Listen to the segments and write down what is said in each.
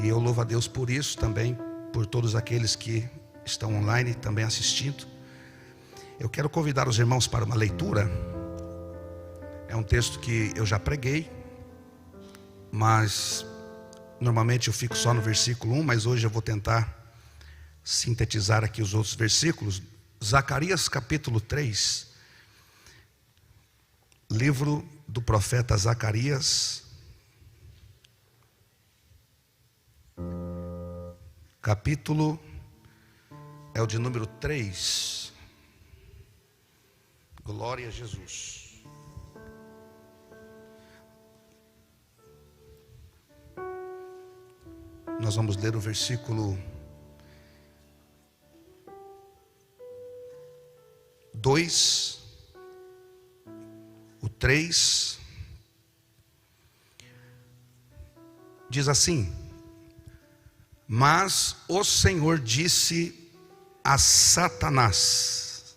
E eu louvo a Deus por isso também, por todos aqueles que estão online também assistindo. Eu quero convidar os irmãos para uma leitura. É um texto que eu já preguei, mas normalmente eu fico só no versículo 1, mas hoje eu vou tentar sintetizar aqui os outros versículos. Zacarias capítulo 3, livro do profeta Zacarias, capítulo é o de número 3. Glória a Jesus. Nós vamos ler o versículo 2, o 3, diz assim: Mas o Senhor disse a Satanás: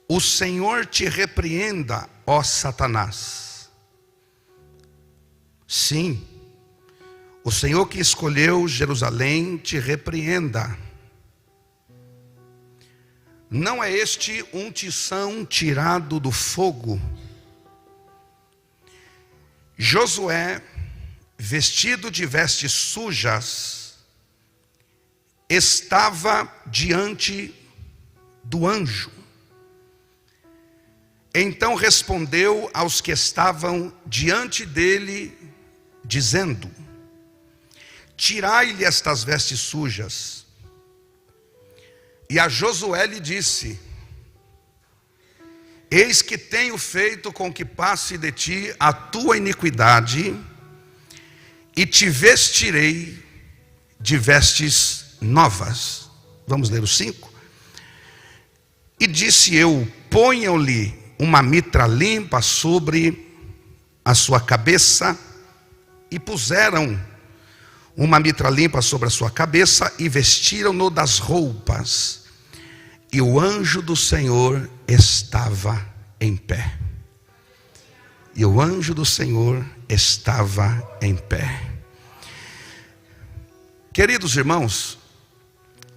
O Senhor te repreenda, ó Satanás. Sim, o Senhor que escolheu Jerusalém te repreenda. Não é este um tição tirado do fogo? Josué, vestido de vestes sujas, estava diante do anjo. Então respondeu aos estavam diante dele, dizendo: Tirai-lhe estas vestes sujas. E a Josué lhe disse: Eis que tenho feito com que passe de ti a tua iniquidade, e te vestirei de vestes novas. Vamos ler o 5. E disse eu: Ponham-lhe uma mitra limpa sobre a sua cabeça. E puseram uma mitra limpa sobre a sua cabeça e vestiram-no das roupas. E o anjo do Senhor estava em pé. E o anjo do Senhor estava em pé. Queridos irmãos,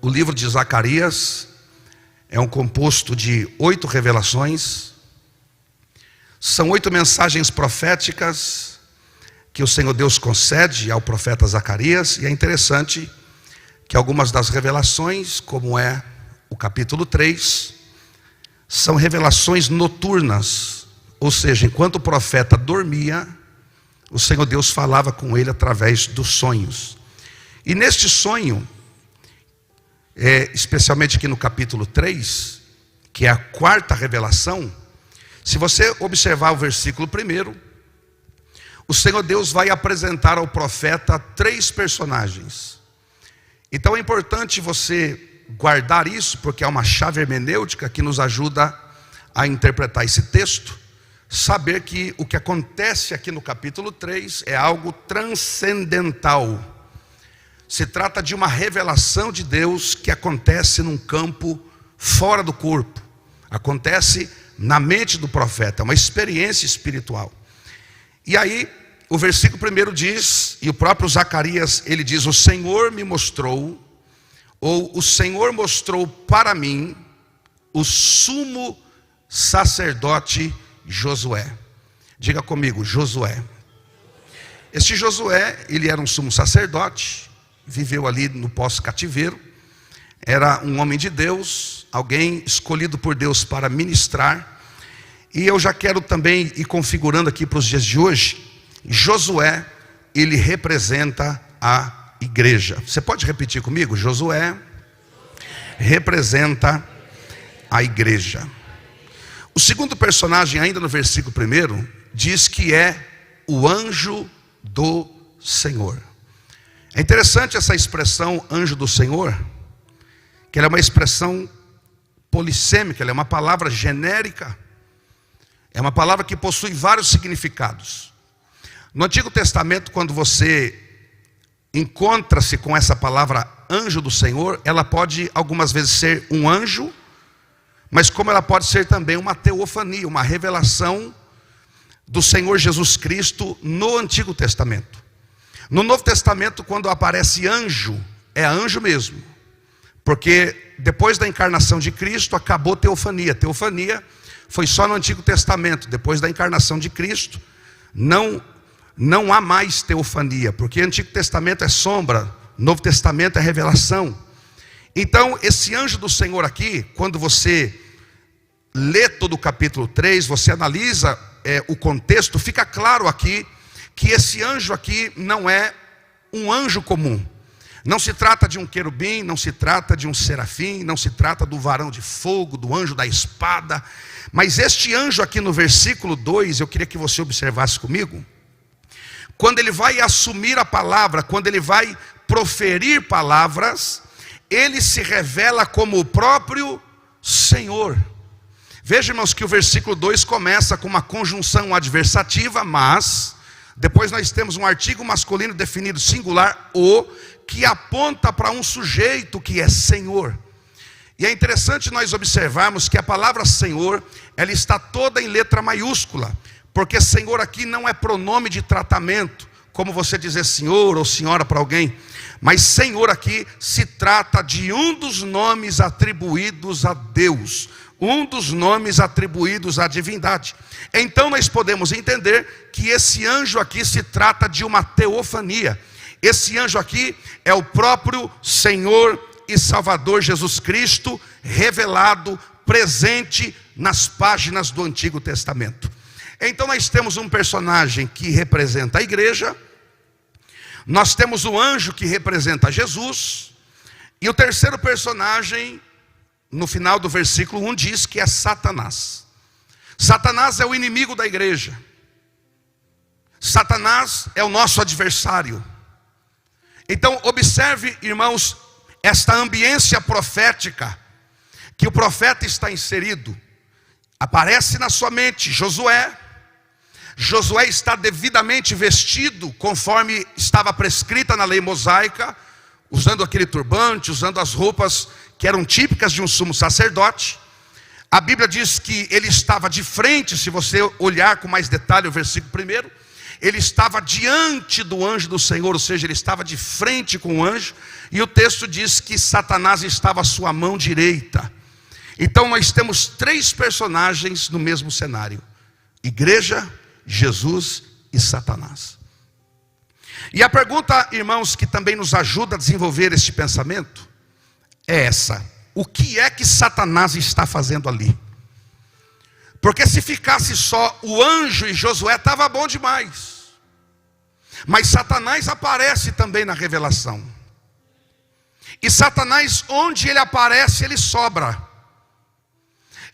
o livro de Zacarias é um composto de 8 revelações. São 8 mensagens proféticas que o Senhor Deus concede ao profeta Zacarias. E é interessante que algumas das revelações, como é o capítulo 3, são revelações noturnas. Ou seja, enquanto o profeta dormia, o Senhor Deus falava com ele através dos sonhos. E neste sonho, especialmente aqui no capítulo 3, que é a 4ª revelação, se você observar o versículo 1, o Senhor Deus vai apresentar ao profeta 3 personagens. Então é importante você guardar isso, porque é uma chave hermenêutica que nos ajuda a interpretar esse texto. Saber que o que acontece aqui no capítulo 3 é algo transcendental. Se trata de uma revelação de Deus que acontece num campo fora do corpo. Acontece na mente do profeta, é uma experiência espiritual. E aí, o versículo 1 diz, e o próprio Zacarias, ele diz: O Senhor me mostrou, ou o Senhor mostrou para mim, o sumo sacerdote Josué. Diga comigo, Josué. Este Josué, ele era um sumo sacerdote, viveu ali no pós-cativeiro, era um homem de Deus, alguém escolhido por Deus para ministrar. E eu já quero também ir configurando aqui para os dias de hoje. Josué, ele representa a igreja. Você pode repetir comigo? Josué representa a igreja. O segundo personagem, ainda no versículo 1, diz que é o anjo do Senhor. É interessante essa expressão anjo do Senhor, que ela é uma expressão polissêmica, ela é uma palavra genérica, é uma palavra que possui vários significados. No Antigo Testamento, quando você encontra-se com essa palavra anjo do Senhor, ela pode algumas vezes ser um anjo, mas como ela pode ser também uma teofania, uma revelação do Senhor Jesus Cristo no Antigo Testamento. No Novo Testamento, quando aparece anjo, é anjo mesmo. Porque depois da encarnação de Cristo, acabou teofania. Teofania foi só no Antigo Testamento. Depois da encarnação de Cristo, não há mais teofania. Porque Antigo Testamento é sombra, Novo Testamento é revelação. Então, esse anjo do Senhor aqui, quando você lê todo o capítulo 3, você analisa o contexto, fica claro aqui que esse anjo aqui não é um anjo comum. Não se trata de um querubim, não se trata de um serafim, não se trata do varão de fogo, do anjo da espada. Mas este anjo aqui no versículo 2, eu queria que você observasse comigo. Quando ele vai assumir a palavra, quando ele vai proferir palavras, ele se revela como o próprio Senhor. Veja, irmãos, que o versículo 2 começa com uma conjunção adversativa, mas depois nós temos um artigo masculino definido singular, o, que aponta para um sujeito que é Senhor. E é interessante nós observarmos que a palavra Senhor, ela está toda em letra maiúscula, porque Senhor aqui não é pronome de tratamento, como você dizer senhor ou senhora para alguém, mas Senhor aqui se trata de um dos nomes atribuídos a Deus, um dos nomes atribuídos à divindade. Então nós podemos entender que esse anjo aqui se trata de uma teofania. Esse anjo aqui é o próprio Senhor e Salvador Jesus Cristo, revelado, presente nas páginas do Antigo Testamento. Então nós temos um personagem que representa a igreja, nós temos o anjo que representa Jesus, e o terceiro personagem, no final do versículo 1, diz que é Satanás. Satanás é o inimigo da igreja. Satanás é o nosso adversário. Então observe, irmãos, esta ambiência profética que o profeta está inserido. Aparece na sua mente Josué. Josué está devidamente vestido conforme estava prescrita na lei mosaica, usando aquele turbante, usando as roupas que eram típicas de um sumo sacerdote. A Bíblia diz que ele estava de frente, se você olhar com mais detalhe o versículo 1, ele estava diante do anjo do Senhor, ou seja, ele estava de frente com o anjo, e o texto diz que Satanás estava à sua mão direita. Então nós temos três personagens no mesmo cenário: igreja, Jesus e Satanás. E a pergunta, irmãos, que também nos ajuda a desenvolver este pensamento, é essa: o que é que Satanás está fazendo ali? Porque se ficasse só o anjo e Josué, estava bom demais. Mas Satanás aparece também na revelação. E Satanás, onde ele aparece, ele sobra.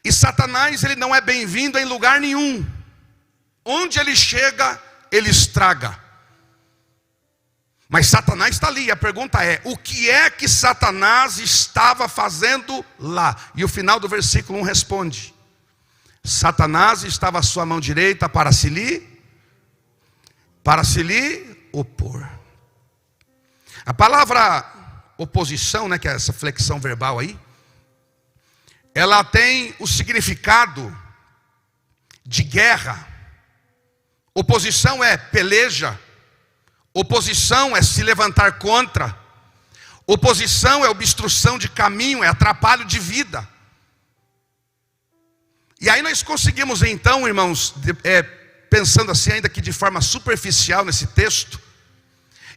E Satanás, ele não é bem-vindo em lugar nenhum. Onde ele chega, ele estraga. Mas Satanás está ali. A pergunta é: o que é que Satanás estava fazendo lá? E o final do versículo 1 responde: Satanás estava à sua mão direita para se lhe opor. A palavra oposição, né, que é essa flexão verbal aí, ela tem o significado de guerra. Oposição é peleja. Oposição é se levantar contra. Oposição é obstrução de caminho, é atrapalho de vida. E aí nós conseguimos então, irmãos, pensando assim ainda que de forma superficial nesse texto,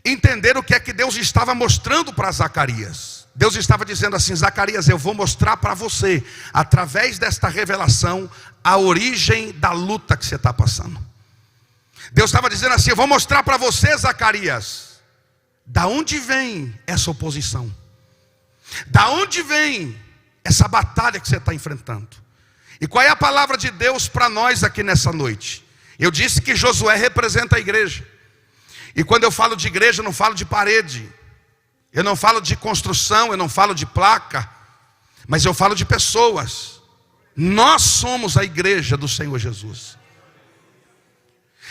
entender o que é que Deus estava mostrando para Zacarias. Deus estava dizendo assim: Zacarias, eu vou mostrar para você, através desta revelação, a origem da luta que você está passando. Deus estava dizendo assim: eu vou mostrar para você, Zacarias, da onde vem essa oposição, da onde vem essa batalha que você está enfrentando. E qual é a palavra de Deus para nós aqui nessa noite? Eu disse que Josué representa a igreja. E quando eu falo de igreja, eu não falo de parede, eu não falo de construção, eu não falo de placa, mas eu falo de pessoas. Nós somos a igreja do Senhor Jesus.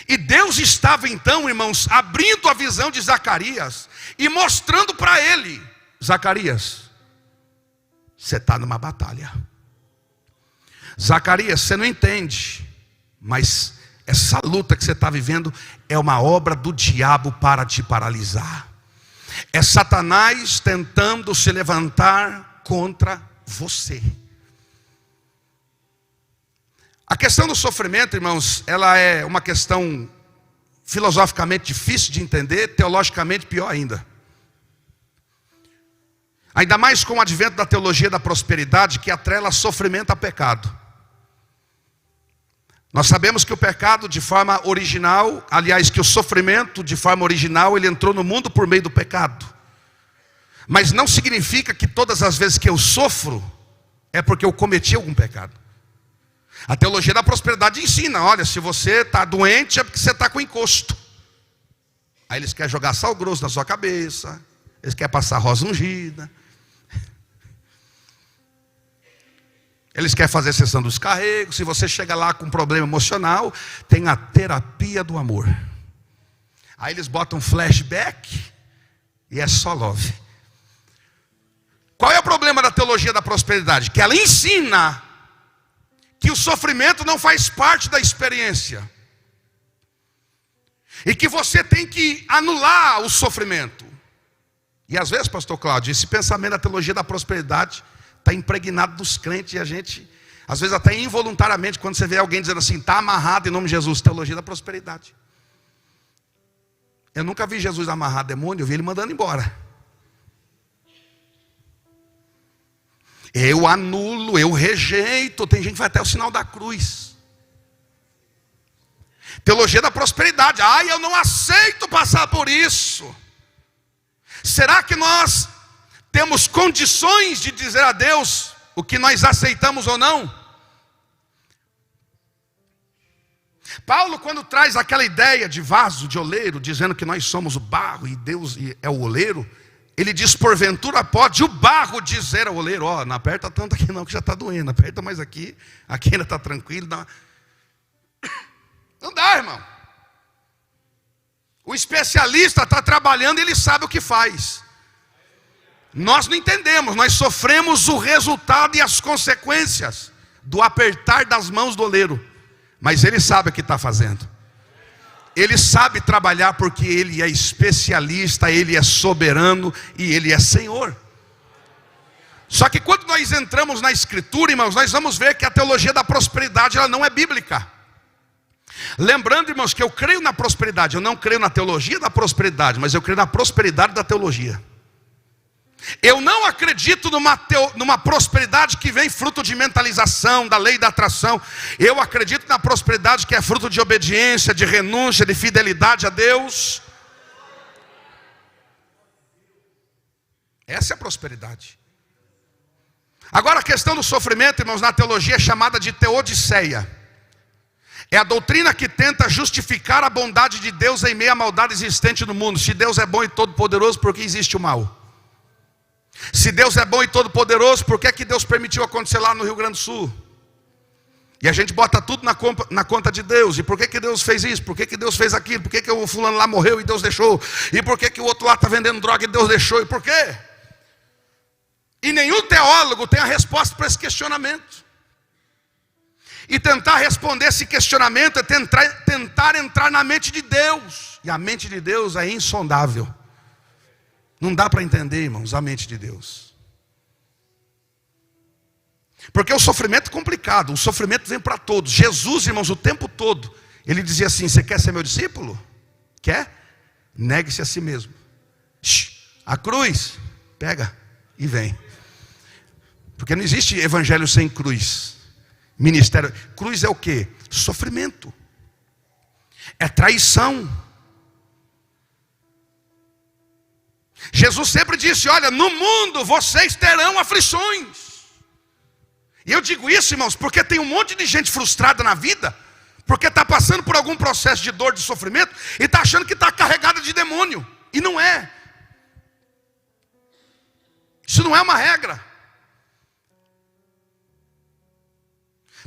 E Deus estava então, irmãos, abrindo a visão de Zacarias e mostrando para ele: Zacarias, você está numa batalha. Zacarias, você não entende, mas essa luta que você está vivendo é uma obra do diabo para te paralisar. É Satanás tentando se levantar contra você. A questão do sofrimento, irmãos, ela é uma questão filosoficamente difícil de entender, teologicamente pior ainda. Ainda mais com o advento da teologia da prosperidade, que atrela sofrimento a pecado. Nós sabemos que o pecado de forma original, aliás, que o sofrimento de forma original, ele entrou no mundo por meio do pecado. Mas não significa que todas as vezes que eu sofro, é porque eu cometi algum pecado. A teologia da prosperidade ensina, olha, se você está doente é porque você está com encosto. Aí eles querem jogar sal grosso na sua cabeça, eles querem passar rosa ungida, eles querem fazer sessão dos carregos. Se você chega lá com um problema emocional, tem a terapia do amor. Aí eles botam flashback e é só love. Qual é o problema da teologia da prosperidade? Que ela ensina que o sofrimento não faz parte da experiência. E que você tem que anular o sofrimento. E às vezes, pastor Cláudio, esse pensamento da teologia da prosperidade está impregnado dos crentes, e a gente, às vezes até involuntariamente, quando você vê alguém dizendo assim, está amarrado em nome de Jesus, teologia da prosperidade. Eu nunca vi Jesus amarrar demônio, eu vi ele mandando embora. Eu anulo, eu rejeito. Tem gente que vai até o sinal da cruz. Teologia da prosperidade, eu não aceito passar por isso. Será que nós temos condições de dizer a Deus o que nós aceitamos ou não? Paulo, quando traz aquela ideia de vaso, de oleiro, dizendo que nós somos o barro e Deus é o oleiro, ele diz, porventura pode o barro dizer ao oleiro, não aperta tanto aqui não que já está doendo, aperta mais aqui ainda está tranquilo. Não dá, irmão. O especialista está trabalhando e ele sabe o que faz. Nós não entendemos, nós sofremos o resultado e as consequências do apertar das mãos do oleiro. Mas ele sabe o que está fazendo. Ele sabe trabalhar porque ele é especialista, ele é soberano e ele é Senhor. Só que quando nós entramos na Escritura, irmãos, nós vamos ver que a teologia da prosperidade ela não é bíblica. Lembrando, irmãos, que eu creio na prosperidade, eu não creio na teologia da prosperidade, mas eu creio na prosperidade da teologia. Eu não acredito numa prosperidade que vem fruto de mentalização, da lei da atração. Eu acredito na prosperidade que é fruto de obediência, de renúncia, de fidelidade a Deus. Essa é a prosperidade. Agora a questão do sofrimento, irmãos, na teologia é chamada de teodiceia. É a doutrina que tenta justificar a bondade de Deus em meio à maldade existente no mundo. Se Deus é bom e todo poderoso, por que existe o mal? Se Deus é bom e todo poderoso, por que Deus permitiu acontecer lá no Rio Grande do Sul? E a gente bota tudo na conta de Deus. E por que Deus fez isso? Por que Deus fez aquilo? Por que o fulano lá morreu e Deus deixou? E por que o outro lá está vendendo droga e Deus deixou? E por quê? E nenhum teólogo tem a resposta para esse questionamento. E tentar responder esse questionamento é tentar entrar na mente de Deus. E a mente de Deus é insondável. Não dá para entender, irmãos, a mente de Deus. Porque o sofrimento é complicado, o sofrimento vem para todos. Jesus, irmãos, o tempo todo, ele dizia assim, você quer ser meu discípulo? Quer? Negue-se a si mesmo. A cruz, pega e vem. Porque não existe evangelho sem cruz. Ministério, cruz é o quê? Sofrimento. É traição. Jesus sempre disse, olha, no mundo vocês terão aflições. E eu digo isso, irmãos, porque tem um monte de gente frustrada na vida, porque está passando por algum processo de dor, de sofrimento, e está achando que está carregada de demônio. E não é. Isso não é uma regra.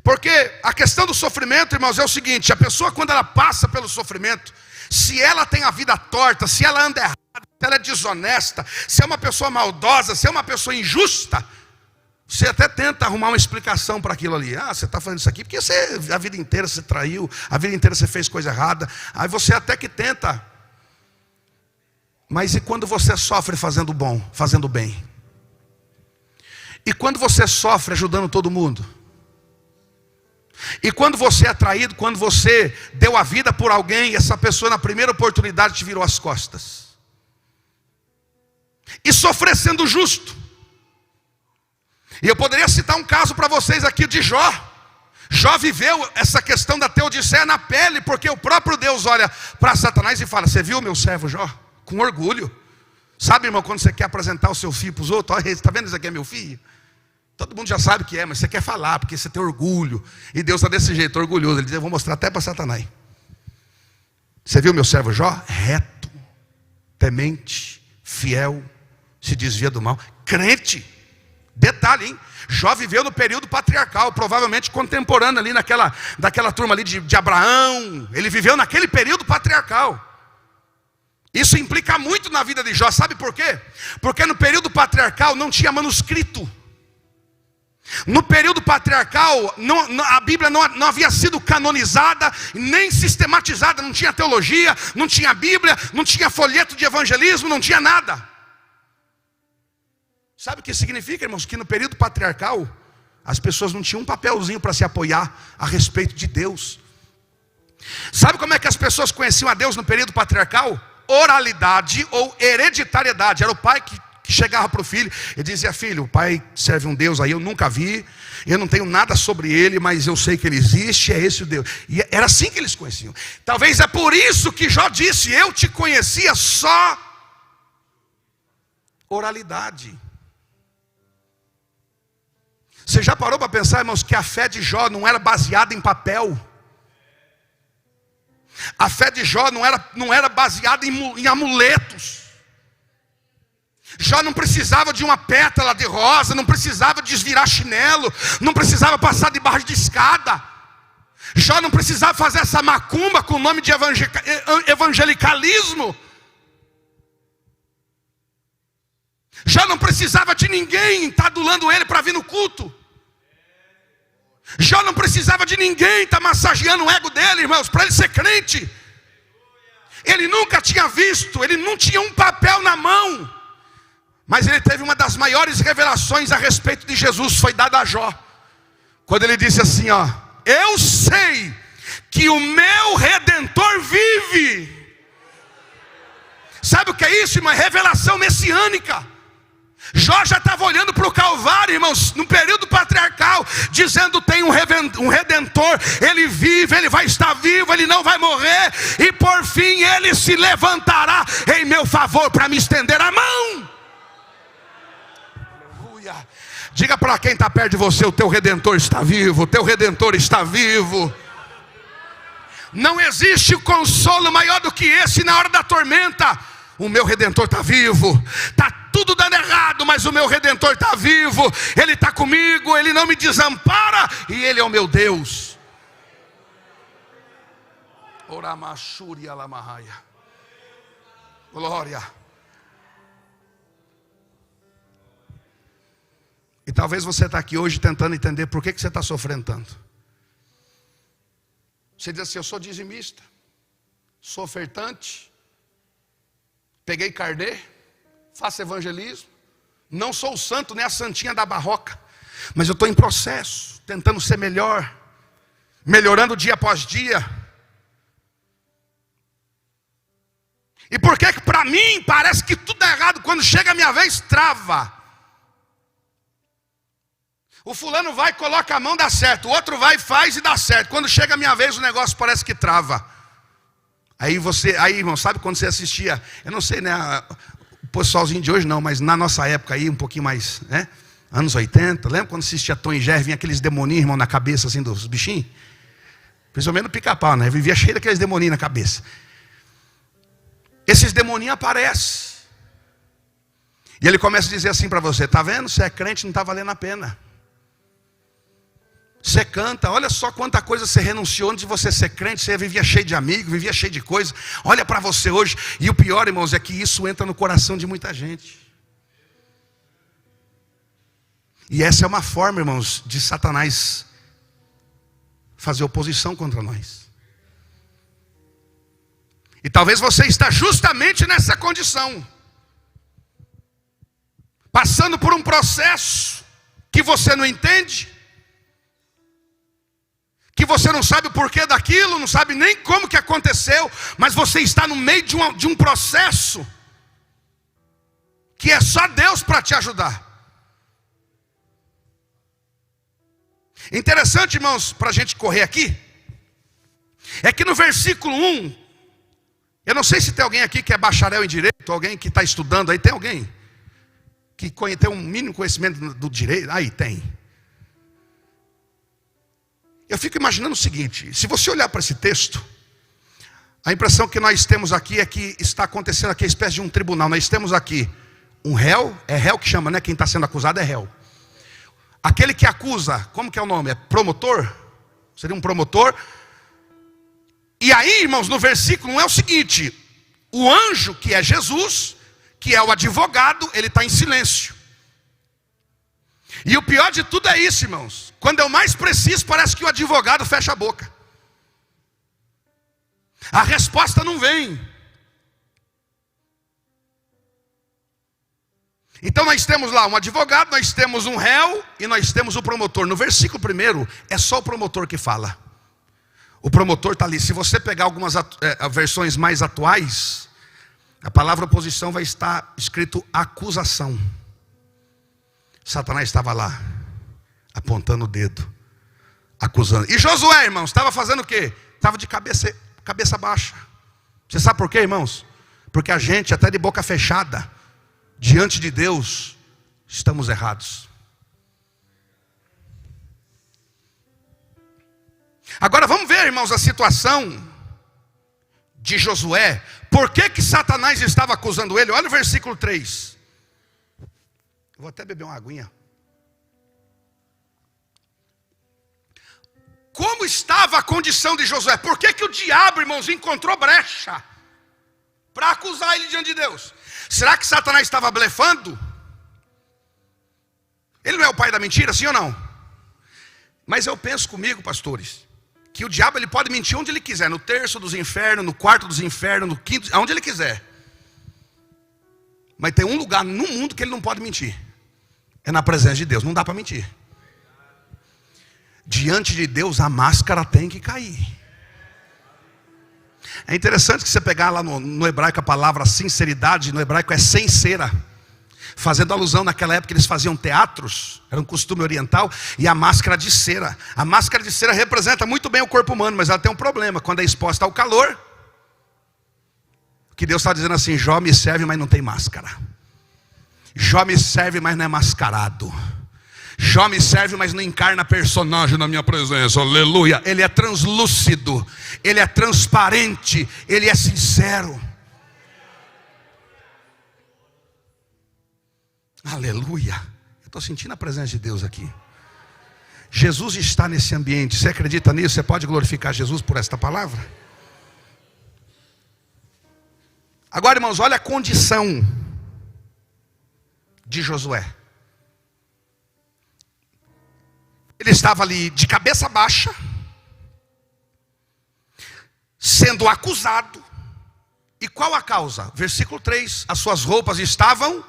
Porque a questão do sofrimento, irmãos, é o seguinte, a pessoa quando ela passa pelo sofrimento, se ela tem a vida torta, se ela anda errada, se ela é desonesta, se é uma pessoa maldosa, se é uma pessoa injusta, Você até tenta arrumar uma explicação para aquilo ali. Ah, você está fazendo isso aqui porque a vida inteira você traiu, a vida inteira você fez coisa errada. Aí você até que tenta. Mas e quando você sofre fazendo bom, fazendo bem? E quando você sofre ajudando todo mundo? E quando você é traído, quando você deu a vida por alguém e essa pessoa na primeira oportunidade te virou as costas? E sofrer sendo justo. E eu poderia citar um caso para vocês aqui de Jó. Jó viveu essa questão da teodiceia na pele, porque o próprio Deus olha para Satanás e fala: você viu meu servo Jó? Com orgulho. Sabe, irmão, quando você quer apresentar o seu filho para os outros: olha, está vendo, esse aqui é meu filho? Todo mundo já sabe que é, mas você quer falar, porque você tem orgulho. E Deus está desse jeito, orgulhoso. Ele diz: eu vou mostrar até para Satanás. Você viu meu servo Jó? Reto, temente, fiel, se desvia do mal, crente. Detalhe, hein? Jó viveu no período patriarcal, provavelmente contemporâneo ali daquela turma ali de Abraão. Ele viveu naquele período patriarcal. Isso implica muito na vida de Jó, sabe por quê? Porque no período patriarcal não tinha manuscrito. No período patriarcal, a Bíblia não havia sido canonizada, nem sistematizada, não tinha teologia, não tinha Bíblia, não tinha folheto de evangelismo, não tinha nada. Sabe o que significa, irmãos? Que no período patriarcal, as pessoas não tinham um papelzinho para se apoiar a respeito de Deus. Sabe como é que as pessoas conheciam a Deus no período patriarcal? Oralidade ou hereditariedade. Era o pai que chegava para o filho e dizia: filho, o pai serve um Deus aí, eu nunca vi, eu não tenho nada sobre ele, mas eu sei que ele existe, é esse o Deus. E era assim que eles conheciam. Talvez é por isso que Jó disse: eu te conhecia só oralidade. Você já parou para pensar, irmãos, que a fé de Jó não era baseada em papel? A fé de Jó não era baseada em amuletos. Jó não precisava de uma pétala de rosa, não precisava desvirar chinelo, não precisava passar debaixo de escada. Jó não precisava fazer essa macumba com o nome de evangelicalismo. Já não precisava de ninguém estar adulando ele para vir no culto. Já não precisava de ninguém estar massageando o ego dele, irmãos, para ele ser crente. Ele nunca tinha visto, ele não tinha um papel na mão. Mas ele teve uma das maiores revelações a respeito de Jesus, foi dada a Jó. Quando ele disse assim, ó: eu sei que o meu Redentor vive. Sabe o que é isso, irmão? É revelação messiânica. Jó já estava olhando para o Calvário, irmãos, no período patriarcal, dizendo: tem um Redentor, ele vive, ele vai estar vivo, ele não vai morrer, e por fim ele se levantará em meu favor para me estender a mão. Aleluia. Diga para quem está perto de você: o teu Redentor está vivo, o teu Redentor está vivo. Não existe consolo maior do que esse na hora da tormenta. O meu Redentor está vivo. Está tudo dando errado, mas o meu Redentor está vivo. Ele está comigo, ele não me desampara, e ele é o meu Deus. Glória. E talvez você está aqui hoje tentando entender por que você está sofrendo tanto. Você diz assim: eu sou dizimista, sou ofertante, peguei carnê, faço evangelismo, não sou o santo nem a santinha da barroca, mas eu estou em processo, tentando ser melhor, melhorando dia após dia. E por que para mim parece que tudo é errado? Quando chega a minha vez, trava. O fulano vai, coloca a mão, dá certo. O outro vai, faz e dá certo. Quando chega a minha vez, o negócio parece que trava. Aí irmão, sabe quando você assistia, eu não sei, né, o pessoalzinho de hoje não, mas na nossa época aí, um pouquinho mais, né, anos 80, lembra quando assistia Tom e Jerry, vinha aqueles demoninhos, irmão, na cabeça assim dos bichinhos? Principalmente no Pica-Pau, né, vivia cheio daqueles demoninhos na cabeça. Esses demoninhos aparecem. E ele começa a dizer assim para você: tá vendo, você é crente, não está valendo a pena. Você canta, olha só quanta coisa você renunciou antes de você ser crente. Você vivia cheio de amigos, vivia cheio de coisas. Olha para você hoje. E o pior, irmãos, é que isso entra no coração de muita gente. E essa é uma forma, irmãos, de Satanás fazer oposição contra nós. E talvez você está justamente nessa condição, passando por um processo que você não entende, que você não sabe o porquê daquilo, não sabe nem como que aconteceu, mas você está no meio de um processo que é só Deus para te ajudar. Interessante, irmãos, para a gente correr aqui, é que no versículo 1, eu não sei se tem alguém aqui que é bacharel em direito, alguém que está estudando aí, tem alguém que tem um mínimo conhecimento do direito? Aí tem. Eu fico imaginando o seguinte: se você olhar para esse texto, a impressão que nós temos aqui é que está acontecendo aqui uma espécie de um tribunal. Nós temos aqui um réu, é réu que chama, né? Quem está sendo acusado é réu. Aquele que acusa, como que é o nome? É promotor? Seria um promotor. E aí, irmãos, no versículo 1 é o seguinte: o anjo, que é Jesus, que é o advogado, ele está em silêncio. E o pior de tudo é isso, irmãos: quando é o mais preciso, parece que o advogado fecha a boca. A resposta não vem. Então nós temos lá um advogado, nós temos um réu e nós temos o promotor. No versículo 1 é só o promotor que fala. O promotor está ali. Se você pegar algumas versões mais atuais, a palavra oposição vai estar escrito acusação. Satanás estava lá, apontando o dedo, acusando. E Josué, irmãos, estava fazendo o quê? Estava de cabeça baixa. Você sabe por quê, irmãos? Porque a gente, até de boca fechada, diante de Deus, estamos errados. Agora vamos ver, irmãos, a situação de Josué. Por que Satanás estava acusando ele? Olha o versículo 3. Eu vou até beber uma aguinha. Como estava a condição de Josué? Por que o diabo, irmãos, encontrou brecha para acusar ele diante de Deus? Será que Satanás estava blefando? Ele não é o pai da mentira, sim ou não? Mas eu penso comigo, pastores, que o diabo ele pode mentir onde ele quiser, no terço dos infernos, no quarto dos infernos, no quinto, aonde ele quiser. Mas tem um lugar no mundo que ele não pode mentir. É na presença de Deus, não dá para mentir. Diante de Deus a máscara tem que cair. É interessante que você pegar lá no hebraico a palavra sinceridade, no hebraico é sincera, fazendo alusão naquela época eles faziam teatros, era um costume oriental, e a máscara de cera. A máscara de cera representa muito bem o corpo humano, mas ela tem um problema: quando é exposta ao calor, que Deus está dizendo assim: Jó me serve, mas não tem máscara. Jó me serve, mas não é mascarado. Jó me serve, mas não encarna personagem na minha presença. Aleluia. Ele é translúcido, ele é transparente, ele é sincero. Aleluia. Eu estou sentindo a presença de Deus aqui. Jesus está nesse ambiente. Você acredita nisso? Você pode glorificar Jesus por esta palavra? Agora, irmãos, olha a condição de Josué. Ele estava ali de cabeça baixa, sendo acusado. E qual a causa? Versículo 3: as suas roupas estavam...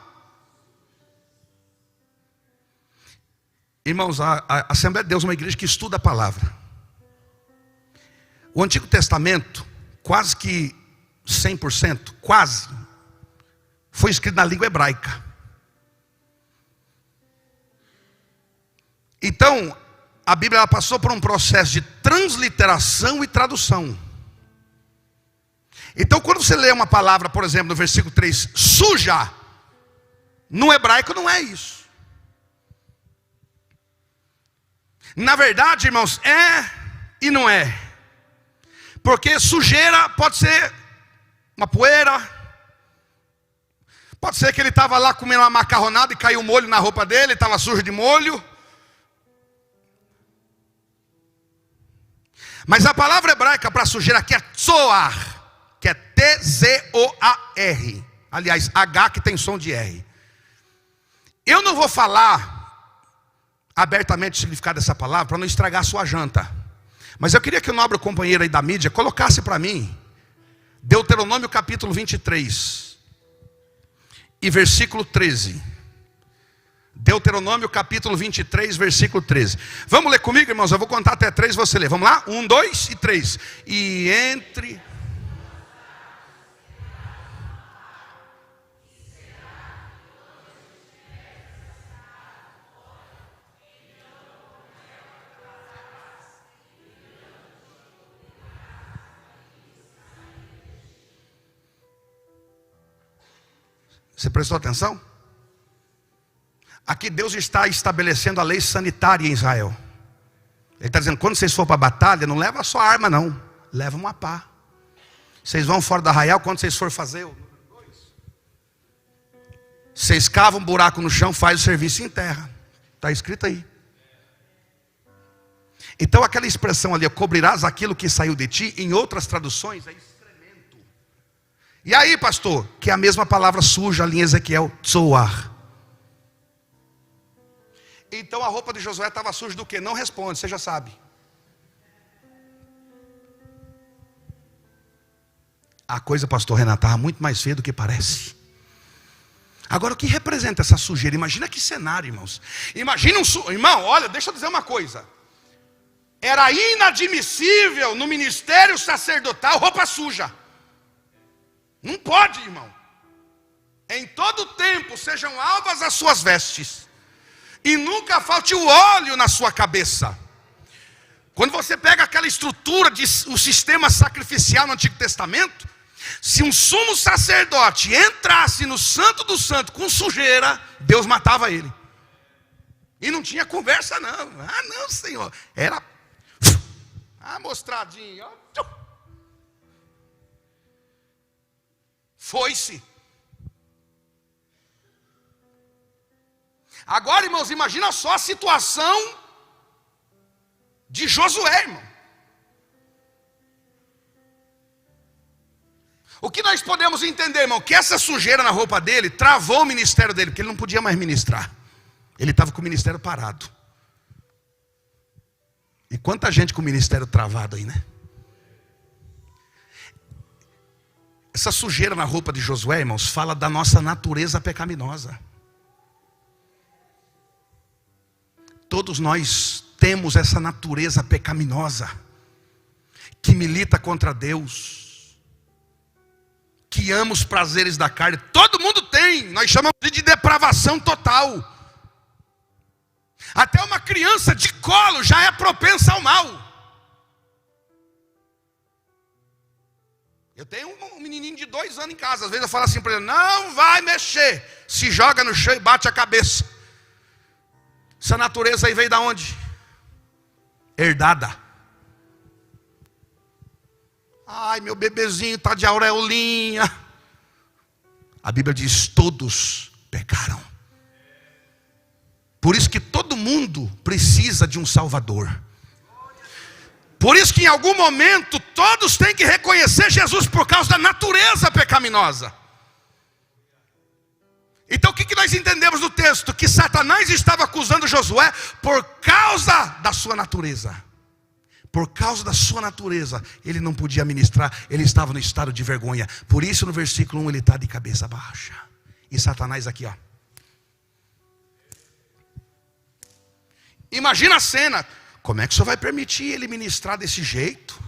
Irmãos, a Assembleia de Deus é uma igreja que estuda a palavra. O Antigo Testamento, quase que 100%, quase, foi escrito na língua hebraica. Então, a Bíblia ela passou por um processo de transliteração e tradução. Então, quando você lê uma palavra, por exemplo, no versículo 3, suja, no hebraico não é isso. Na verdade, irmãos, é e não é. Porque sujeira pode ser uma poeira, pode ser que ele estava lá comendo uma macarronada e caiu molho na roupa dele, estava sujo de molho. Mas a palavra hebraica para sujeira aqui é tzoar, que é T-Z-O-A-R. Aliás, H que tem som de R. Eu não vou falar abertamente o significado dessa palavra para não estragar a sua janta. Mas eu queria que o nobre companheiro aí da mídia colocasse para mim Deuteronômio capítulo 23 e versículo 13. Deuteronômio capítulo 23, versículo 13. Vamos ler comigo, irmãos? Eu vou contar até 3, você lê. Vamos lá? 1, 2 e 3. E entre... Você prestou atenção? Aqui Deus está estabelecendo a lei sanitária em Israel. Ele está dizendo, quando vocês for para a batalha, não leva só arma não, leva uma pá. Vocês vão fora do arraial, quando vocês for fazer vocês cavam um buraco no chão, faz o serviço em terra. Está escrito aí. Então aquela expressão ali, cobrirás aquilo que saiu de ti, em outras traduções é excremento. E aí, pastor, que é a mesma palavra suja ali em Ezequiel, tzoar. Então a roupa de Josué estava suja do que? Não responde, você já sabe. A coisa, pastor Renato, estava muito mais feia do que parece. Agora o que representa essa sujeira? Imagina que cenário, irmãos. Imagina irmão, olha, deixa eu dizer uma coisa. Era inadmissível no ministério sacerdotal roupa suja. Não pode, irmão. Em todo tempo sejam alvas as suas vestes, e nunca falte o óleo na sua cabeça. Quando você pega aquela estrutura o sistema sacrificial no Antigo Testamento, se um sumo sacerdote entrasse no Santo do Santo com sujeira, Deus matava ele. E não tinha conversa não. Ah não, Senhor. Era mostradinho. Foi-se. Agora, irmãos, imagina só a situação de Josué, irmão. O que nós podemos entender, irmão? Que essa sujeira na roupa dele travou o ministério dele, porque ele não podia mais ministrar. Ele estava com o ministério parado. E quanta gente com o ministério travado aí, né? Essa sujeira na roupa de Josué, irmãos, fala da nossa natureza pecaminosa. Todos nós temos essa natureza pecaminosa, que milita contra Deus, que ama os prazeres da carne. Todo mundo tem, nós chamamos de depravação total. Até uma criança de colo já é propensa ao mal. Eu tenho um menininho de 2 anos em casa. Às vezes eu falo assim para ele, não vai mexer. Se joga no chão e bate a cabeça. Essa natureza aí veio da onde? Herdada. Ai, meu bebezinho está de aureolinha. A Bíblia diz, todos pecaram. Por isso que todo mundo precisa de um Salvador. Por isso que em algum momento todos têm que reconhecer Jesus por causa da natureza pecaminosa. Então o que nós entendemos do texto? Que Satanás estava acusando Josué por causa da sua natureza. Por causa da sua natureza, ele não podia ministrar, ele estava no estado de vergonha. Por isso no versículo 1 ele está de cabeça baixa. E Satanás aqui, ó. Imagina a cena. Como é que o senhor vai permitir ele ministrar desse jeito?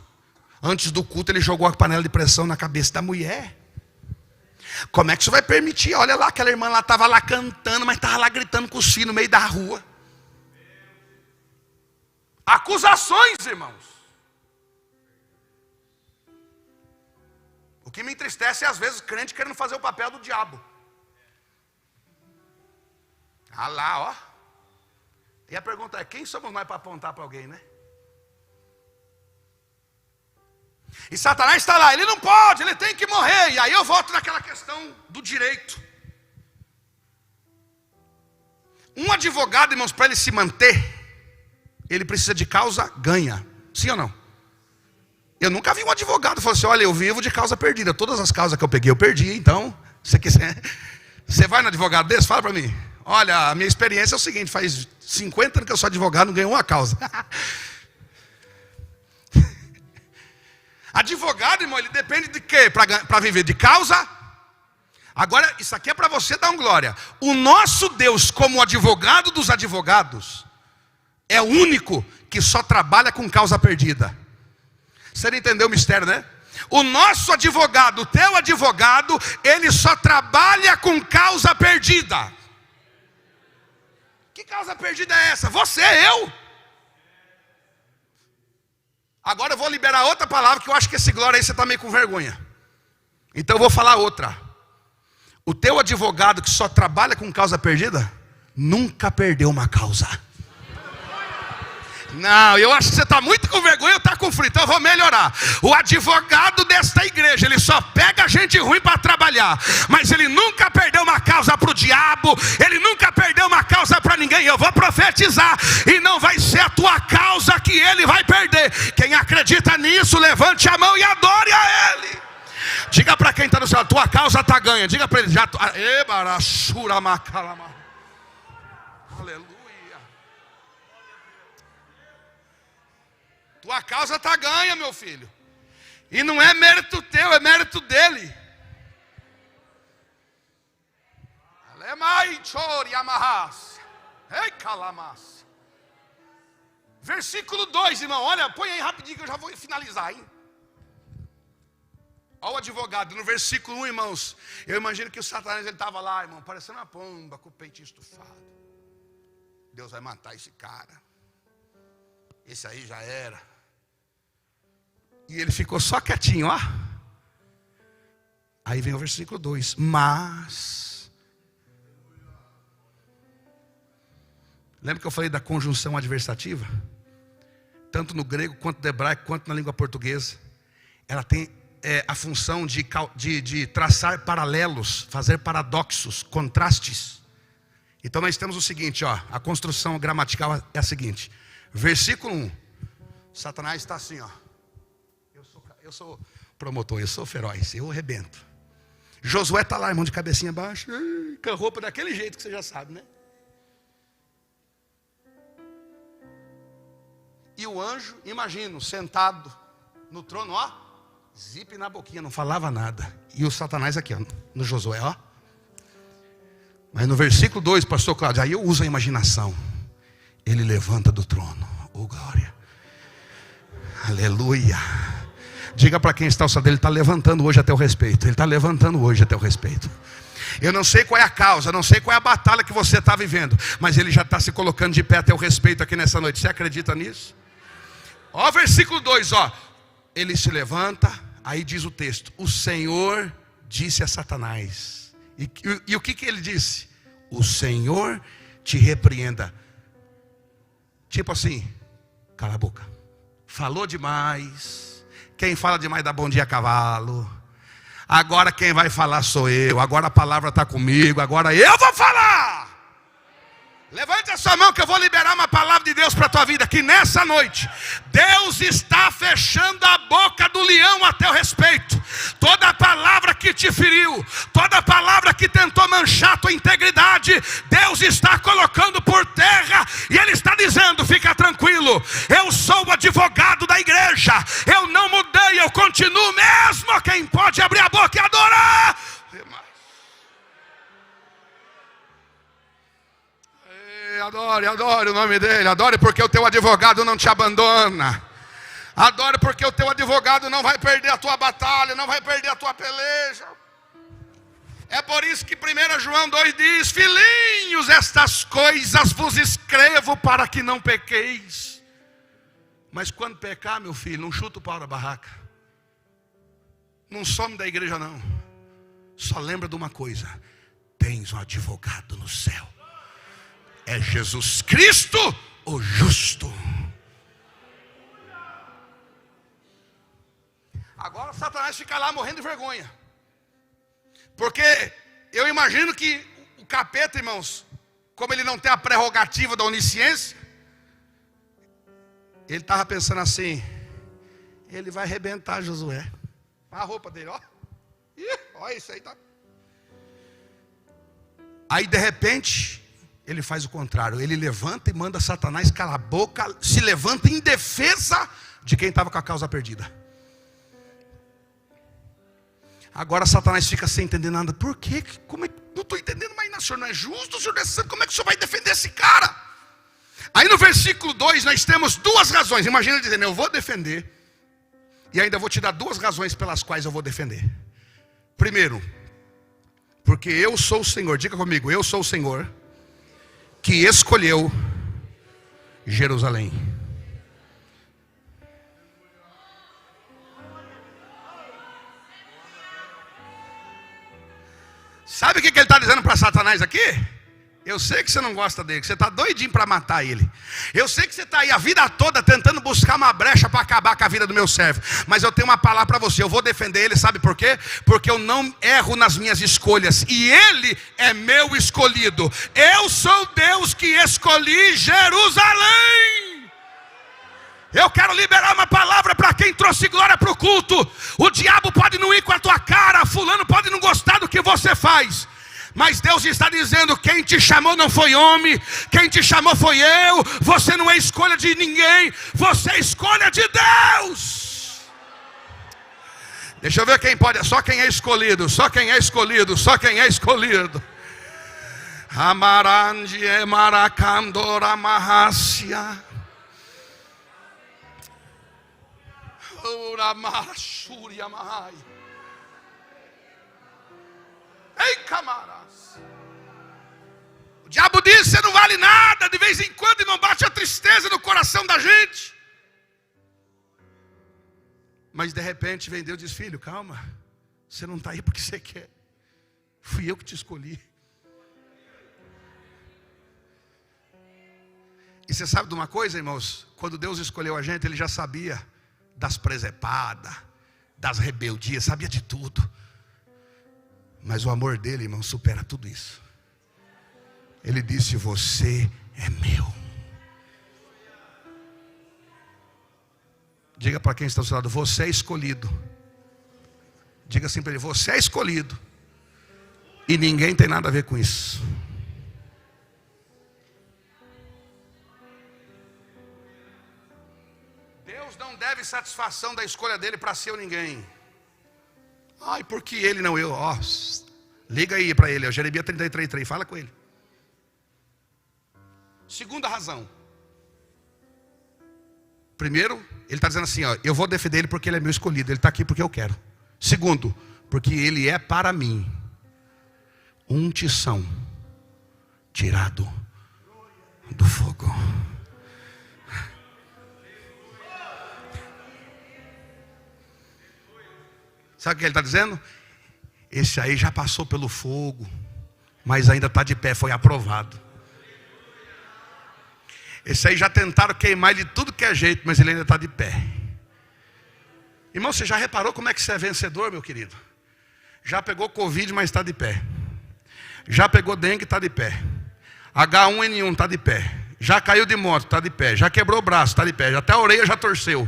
Antes do culto ele jogou a panela de pressão na cabeça da mulher. Como é que o senhor vai permitir? Olha lá, aquela irmã lá estava lá cantando, mas estava lá gritando com os filhos no meio da rua. Acusações, irmãos. O que me entristece é às vezes o crente querendo fazer o papel do diabo. Ah lá, ó. E a pergunta é, quem somos nós para apontar para alguém, né? E Satanás está lá, ele não pode, ele tem que morrer. E aí eu volto naquela questão do direito. Um advogado, irmãos, para ele se manter, ele precisa de causa ganha. Sim ou não? Eu nunca vi um advogado falar assim, olha, eu vivo de causa perdida. Todas as causas que eu peguei, eu perdi. Então, você vai no advogado desse? Fala para mim. Olha, a minha experiência é o seguinte: faz 50 anos que eu sou advogado, não ganhei uma causa. Advogado, irmão, ele depende de quê? Para viver de causa? Agora, isso aqui é para você dar um glória. O nosso Deus, como advogado dos advogados, é o único que só trabalha com causa perdida. Você não entendeu o mistério, né? O nosso advogado, o teu advogado, ele só trabalha com causa perdida. Que causa perdida é essa? Você, eu. Agora eu vou liberar outra palavra, que eu acho que esse glória aí você está meio com vergonha. Então eu vou falar outra. O teu advogado que só trabalha com causa perdida, nunca perdeu uma causa. Não, eu acho que você está muito com vergonha ou está com frio, então eu vou melhorar. O advogado desta igreja, ele só pega gente ruim para trabalhar, mas ele nunca perdeu uma causa para o diabo, ele nunca perdeu uma causa para ninguém. Eu vou profetizar, e não vai ser a tua causa que ele vai perder. Quem acredita nisso, levante a mão e adore a ele. Diga para quem está no céu: tua causa está ganha. Diga para ele: já. Aleluia. Tua causa está ganha, meu filho. E não é mérito teu, é mérito dele. Versículo 2, irmão. Olha, põe aí rapidinho que eu já vou finalizar, hein? Olha o advogado, no versículo 1, irmãos. Eu imagino que o Satanás, ele estava lá, irmão, parecendo uma pomba, com o peitinho estufado. Deus vai matar esse cara. Esse aí já era. E ele ficou só quietinho, ó. Aí vem o versículo 2. Mas, lembra que eu falei da conjunção adversativa? Tanto no grego, quanto no hebraico, quanto na língua portuguesa. Ela tem a função de traçar paralelos, fazer paradoxos, contrastes. Então nós temos o seguinte, ó. A construção gramatical é a seguinte. Versículo 1. Satanás está assim, ó. Eu sou promotor, eu sou feroz, eu arrebento. Josué está lá, irmão, de cabecinha baixa, com a roupa daquele jeito que você já sabe, né? E o anjo, imagino, sentado no trono, ó, zip na boquinha, não falava nada. E o Satanás aqui, ó, no Josué, ó. Mas no versículo 2, pastor Cláudio, aí eu uso a imaginação. Ele levanta do trono, oh glória, aleluia. Diga para quem está ao seu lado, ele está levantando hoje a teu respeito. Ele está levantando hoje a teu respeito. Eu não sei qual é a causa, não sei qual é a batalha que você está vivendo, mas ele já está se colocando de pé a teu respeito aqui nessa noite. Você acredita nisso? Ó, versículo 2, ó. Ele se levanta, aí diz o texto: o Senhor disse a Satanás. E o que ele disse? O Senhor te repreenda. Tipo assim, cala a boca. Falou demais. Quem fala demais dá bom dia a cavalo. Agora quem vai falar sou eu. Agora a palavra está comigo. Agora eu vou falar. Levante a sua mão que eu vou liberar uma palavra de Deus para a tua vida. Que nessa noite Deus está fechando a boca do leão a teu respeito. Toda palavra que te feriu, toda palavra que tentou manchar a tua integridade, Deus está colocando por terra. E Ele está dizendo: fica tranquilo, eu sou o advogado da igreja. Eu não mudei, eu continuo mesmo. Quem pode abrir a boca e adorar? Adore, adore o nome dele. Adore porque o teu advogado não te abandona. Adore porque o teu advogado não vai perder a tua batalha, não vai perder a tua peleja. É por isso que 1 João 2 diz: filhinhos, estas coisas vos escrevo para que não pequeis. Mas quando pecar, meu filho, não chuta o pau da barraca. Não some da igreja não. Só lembra de uma coisa: tens um advogado no céu. É Jesus Cristo, o justo. Agora Satanás fica lá morrendo de vergonha. Porque eu imagino que o capeta, irmãos, como ele não tem a prerrogativa da onisciência, ele estava pensando assim: ele vai arrebentar Josué. A roupa dele, ó. Ih, olha isso aí, tá. Aí de repente, ele faz o contrário. Ele levanta e manda Satanás calar a boca, se levanta em defesa de quem estava com a causa perdida. Agora Satanás fica sem entender nada. Por quê? Como é? Não estou entendendo, mas o senhor não é justo, o senhor não é santo, como é que o senhor vai defender esse cara? Aí no versículo 2 nós temos duas razões. Imagina ele dizendo, eu vou defender, e ainda vou te dar duas razões pelas quais eu vou defender. Primeiro, porque eu sou o Senhor, diga comigo, eu sou o Senhor que escolheu Jerusalém. Sabe o que ele está dizendo para Satanás aqui? Eu sei que você não gosta dele, que você está doidinho para matar ele. Eu sei que você está aí a vida toda tentando buscar uma brecha para acabar com a vida do meu servo. Mas eu tenho uma palavra para você, eu vou defender ele, sabe por quê? Porque eu não erro nas minhas escolhas, e ele é meu escolhido. Eu sou Deus que escolhi Jerusalém. Eu quero liberar uma palavra para quem trouxe glória para o culto. O diabo pode não ir com a tua cara, fulano pode não gostar do que você faz, mas Deus está dizendo, quem te chamou não foi homem, quem te chamou foi eu. Você não é escolha de ninguém, você é escolha de Deus. Deixa eu ver quem pode, só quem é escolhido, só quem é escolhido, só quem é escolhido. Amarandi emaracandora mahasia. Ei, camaras. O diabo diz, você não vale nada. De vez em quando, irmão, bate a tristeza no coração da gente. Mas de repente vem Deus e diz, filho, calma, você não está aí porque você quer, fui eu que te escolhi. E você sabe de uma coisa, irmãos? Quando Deus escolheu a gente, Ele já sabia das presepadas, das rebeldias, sabia de tudo. Mas o amor dele, irmão, supera tudo isso. Ele disse, você é meu. Diga para quem está do seu lado, você é escolhido. Diga assim para ele, você é escolhido, e ninguém tem nada a ver com isso. Deus não deve satisfação da escolha dele para ser ou ninguém. Ai, porque ele não eu. Ó, liga aí para ele, Jeremias 33:3, fala com ele. Segunda razão. Primeiro, ele está dizendo assim, ó, eu vou defender ele porque ele é meu escolhido, ele está aqui porque eu quero. Segundo, porque ele é para mim um tição tirado do fogo. Sabe o que ele está dizendo? Esse aí já passou pelo fogo, mas ainda está de pé, foi aprovado. Esse aí já tentaram queimar de tudo que é jeito, mas ele ainda está de pé. Irmão, você já reparou como é que você é vencedor, meu querido? Já pegou Covid, mas está de pé. Já pegou dengue, está de pé. H1N1, está de pé. Já caiu de moto, está de pé. Já quebrou o braço, está de pé. Até a orelha já torceu,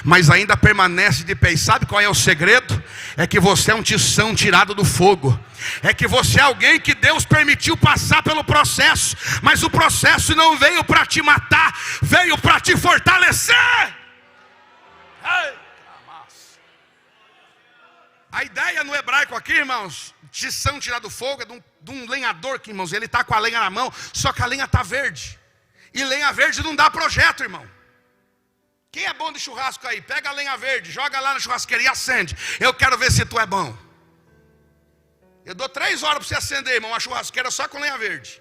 mas ainda permanece de pé. E sabe qual é o segredo? É que você é um tição tirado do fogo. É que você é alguém que Deus permitiu passar pelo processo, mas o processo não veio para te matar, veio para te fortalecer. A ideia no hebraico aqui, irmãos, tição tirado do fogo, é de um lenhador que, irmãos, ele está com a lenha na mão, só que a lenha está verde. E lenha verde não dá projeto, irmão. Quem é bom de churrasco aí? Pega a lenha verde, joga lá na churrasqueira e acende. Eu quero ver se tu é bom. Eu dou 3 horas para você acender, irmão, uma churrasqueira só com lenha verde.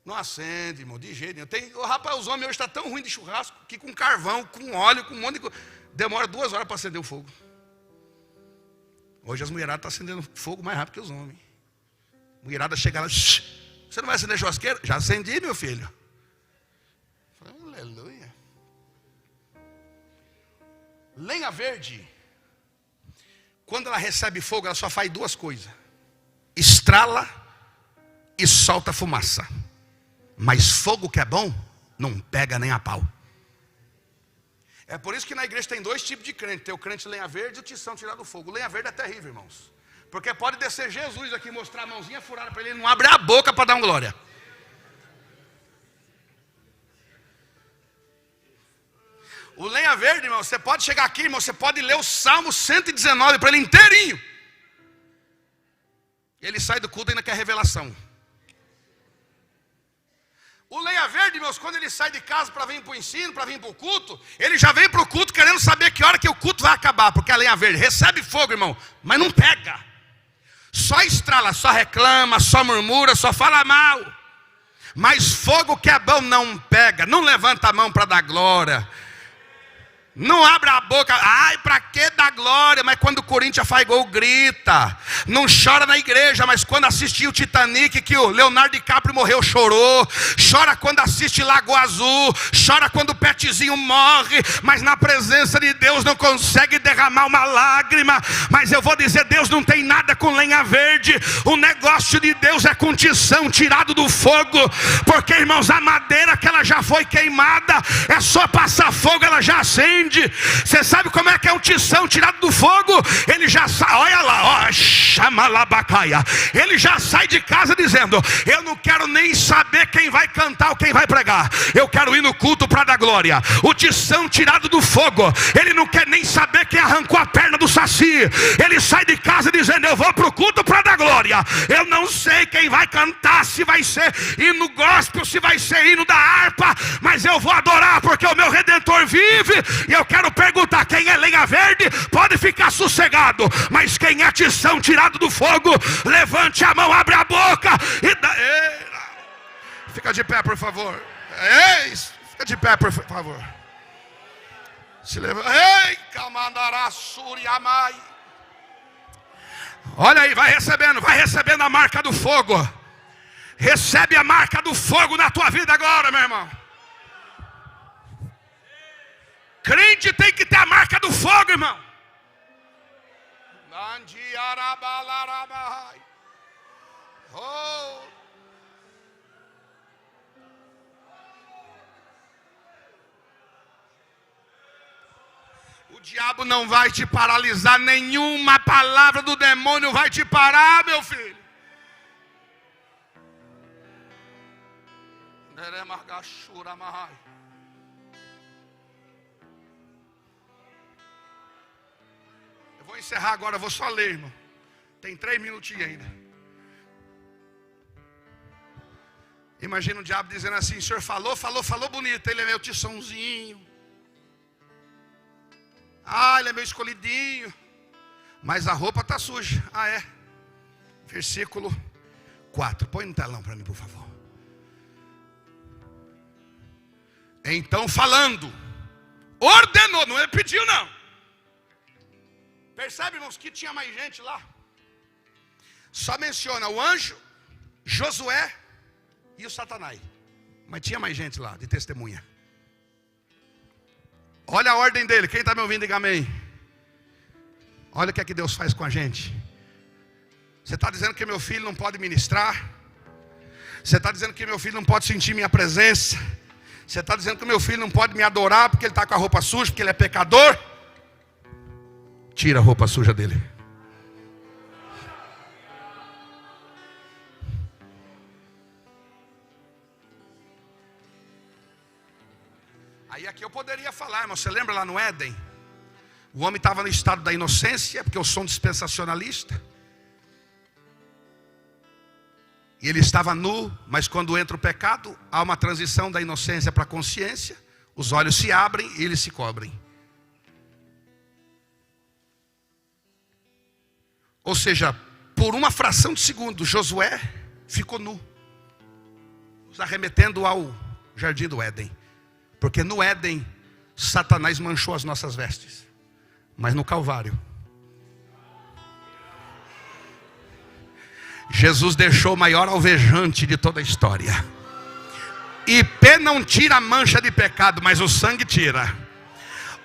Não acende, irmão, de jeito nenhum. Rapaz, os homens hoje estão tão ruins de churrasco que com carvão, com óleo, com um monte de coisa, demora 2 horas para acender o fogo. Hoje as mulheradas estão acendendo fogo mais rápido que os homens. A mulherada chega lá, você não vai acender churrasqueira? Já acendi, meu filho. Aleluia. Lenha verde, quando ela recebe fogo, ela só faz 2 coisas: estrala e solta fumaça. Mas fogo que é bom, não pega nem a pau. É por isso que na igreja tem 2 tipos de crente. Tem o crente lenha verde e o tição tirado do fogo. O lenha verde é terrível, irmãos, porque pode descer Jesus aqui, mostrar a mãozinha furada para ele, ele não abre a boca para dar uma glória. O lenha verde, irmão, você pode chegar aqui, irmão, você pode ler o Salmo 119 para ele inteirinho. Ele sai do culto e ainda quer revelação. O lenha verde, irmãos, quando ele sai de casa para vir para o ensino, para vir para o culto, ele já vem para o culto querendo saber que hora que o culto vai acabar. Porque a lenha verde recebe fogo, irmão, mas não pega. Só estrala, só reclama, só murmura, só fala mal. Mas fogo que é bom não pega, não levanta a mão para dar glória. Não abre a boca, ai, para que dar glória? Mas quando o Corinthians faz gol, grita. Não chora na igreja, mas quando assistiu o Titanic, que o Leonardo DiCaprio morreu, chorou. Chora quando assiste Lagoa Azul. Chora quando o Petzinho morre, mas na presença de Deus não consegue derramar uma lágrima. Mas eu vou dizer, Deus não tem nada com lenha verde. O negócio de Deus é com tição tirado do fogo. Porque, irmãos, a madeira que ela já foi queimada, é só passar fogo, ela já acende. Você sabe como é que é um tição tirado do fogo? Ele já sai, olha lá, ó, chama lá bacaia. Ele já sai de casa dizendo: eu não quero nem saber quem vai cantar ou quem vai pregar. Eu quero ir no culto para dar glória. O tição tirado do fogo, ele não quer nem saber quem arrancou a perna do saci. Ele sai de casa dizendo: eu vou para o culto para dar glória. Eu não sei quem vai cantar, se vai ser hino gospel, se vai ser hino da harpa, mas eu vou adorar porque o meu Redentor vive. E eu quero perguntar: quem é lenha verde pode ficar sossegado, mas quem é tição tirado do fogo, levante a mão, abre a boca e dá... Fica de pé, por favor. Fica de pé, por favor. Se leva. Ei, camandarassuri amai. Olha aí, vai recebendo a marca do fogo. Recebe a marca do fogo na tua vida agora, meu irmão. Crente tem que ter a marca do fogo, irmão. Oh. O diabo não vai te paralisar, nenhuma palavra do demônio vai te parar, meu filho. Eu vou encerrar agora, eu vou só ler, irmão. Tem 3 minutinhos ainda. Imagina o diabo dizendo assim: o senhor falou bonito. Ele é meu tiçãozinho. Ele é meu escolhidinho. Mas a roupa está suja. É. Versículo 4. Põe no telão para mim, por favor. Então falando, ordenou, não ele pediu não. Percebe, irmãos, que tinha mais gente lá? Só menciona o anjo, Josué e o Satanás. Mas tinha mais gente lá, de testemunha. Olha a ordem dele. Quem está me ouvindo, diga amém. Olha o que é que Deus faz com a gente. Você está dizendo que meu filho não pode ministrar? Você está dizendo que meu filho não pode sentir minha presença? Você está dizendo que meu filho não pode me adorar porque ele está com a roupa suja, porque ele é pecador? Tira a roupa suja dele. Aí aqui eu poderia falar, irmão, você lembra lá no Éden? O homem estava no estado da inocência, porque eu sou um dispensacionalista. E ele estava nu, mas quando entra o pecado, há uma transição da inocência para a consciência. Os olhos se abrem e eles se cobrem. Ou seja, por uma fração de segundo, Josué ficou nu, nos arremetendo ao jardim do Éden. Porque no Éden, Satanás manchou as nossas vestes. Mas no Calvário, Jesus deixou o maior alvejante de toda a história. IP não tira a mancha de pecado, mas o sangue tira.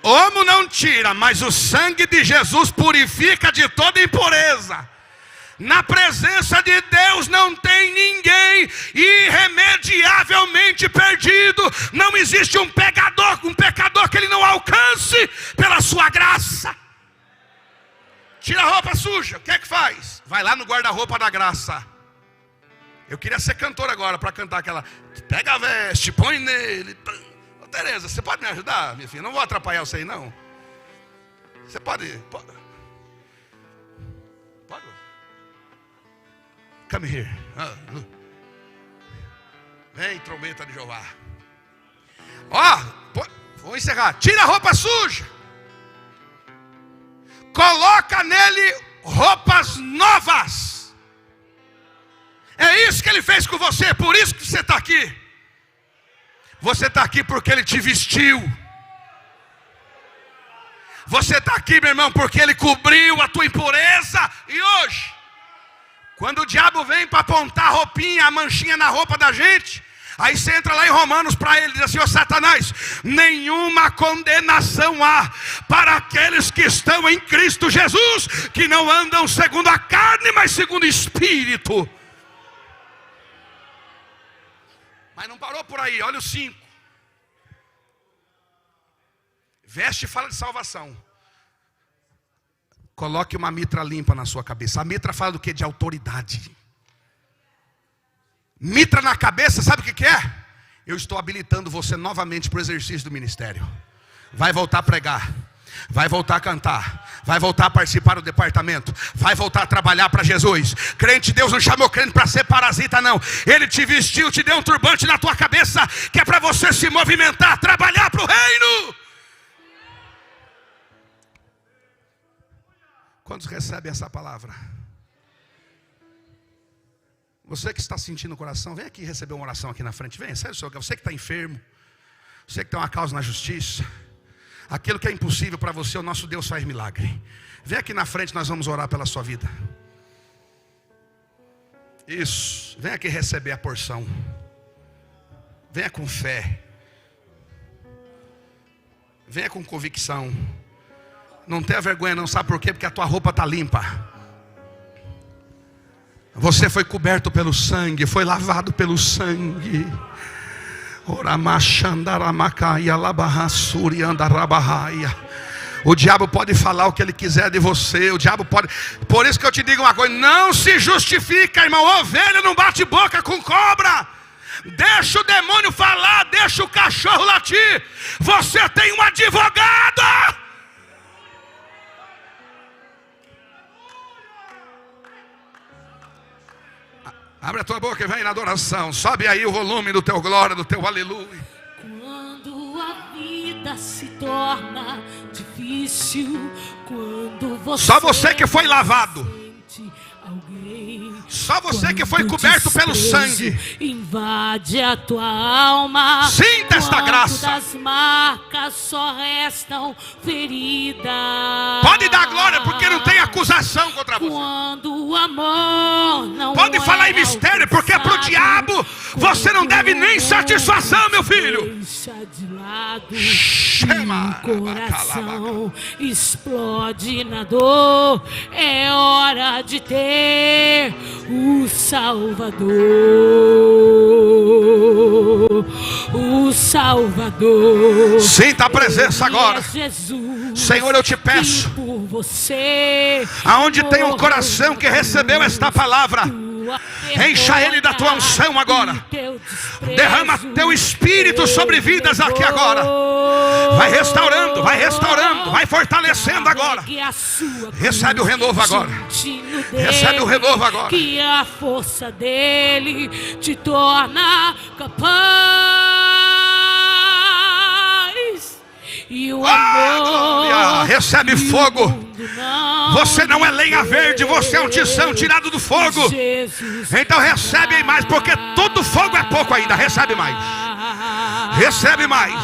Homo não tira, mas o sangue de Jesus purifica de toda impureza. Na presença de Deus não tem ninguém irremediavelmente perdido. Não existe um pecador que ele não alcance pela sua graça. Tira a roupa suja, o que é que faz? Vai lá no guarda-roupa da graça. Eu queria ser cantor agora para cantar aquela: pega a veste, põe nele, Tereza, você pode me ajudar, minha filha? Não vou atrapalhar você aí, não. Você pode. Come here. Vem, trombeta de Jeová. Vou encerrar. Tira a roupa suja. Coloca nele roupas novas. É isso que ele fez com você. Por isso que você está aqui. Você está aqui porque ele te vestiu. Você está aqui, meu irmão, porque ele cobriu a tua impureza. E hoje, quando o diabo vem para apontar a roupinha, a manchinha na roupa da gente, aí você entra lá em Romanos para ele e diz assim: ó Satanás, nenhuma condenação há para aqueles que estão em Cristo Jesus, que não andam segundo a carne, mas segundo o Espírito. Mas não parou por aí, olha o 5. Veste fala de salvação. Coloque uma mitra limpa na sua cabeça. A mitra fala do que? De autoridade. Mitra na cabeça, sabe o que é? Eu estou habilitando você novamente para o exercício do ministério. Vai voltar a pregar, vai voltar a cantar, vai voltar a participar do departamento, vai voltar a trabalhar para Jesus. Crente, Deus não chamou crente para ser parasita, não. Ele te vestiu, te deu um turbante na tua cabeça, que é para você se movimentar, trabalhar para o reino. Quantos recebem essa palavra? Você que está sentindo o coração, vem aqui receber uma oração aqui na frente. Vem, sério, você que está enfermo, você que tem uma causa na justiça, aquilo que é impossível para você, o nosso Deus faz milagre. Vem aqui na frente, nós vamos orar pela sua vida. Isso, vem aqui receber a porção. Venha com fé. Venha com convicção. Não tenha vergonha não, sabe por quê? Porque a tua roupa está limpa. Você foi coberto pelo sangue, foi lavado pelo sangue. O diabo pode falar o que ele quiser de você. O diabo pode. Por isso que eu te digo uma coisa: não se justifica, irmão. Ovelha não bate boca com cobra. Deixa o demônio falar, deixa o cachorro latir. Você tem um advogado. Abre a tua boca e vem na adoração. Sobe aí o volume do teu glória, do teu aleluia. Quando a vida se torna difícil, quando você só você que foi lavado, só você que foi coberto pelo sangue, invade a tua alma. Sinta esta graça. Das marcas só restam feridas. Pode dar glória porque não tem acusação contra você. Quando o amor não pode falar em mistério porque é pro diabo. Você não deve nem satisfação, meu filho. Deixa de lado e o coração explode na dor. É hora de ter o Salvador, o Salvador. Sinta a presença agora. Jesus, Senhor, eu te peço, por você, aonde tem um coração que recebeu esta palavra, encha ele da tua unção agora. Derrama teu espírito sobre vidas aqui agora. Vai restaurando, vai fortalecendo agora. Recebe o renovo agora. Recebe o renovo agora. Que a força dele te torna capaz. E o amor recebe fogo. Você não é lenha verde, você é um tição tirado do fogo. Então recebe aí mais, porque todo fogo é pouco ainda. Recebe mais. Recebe mais.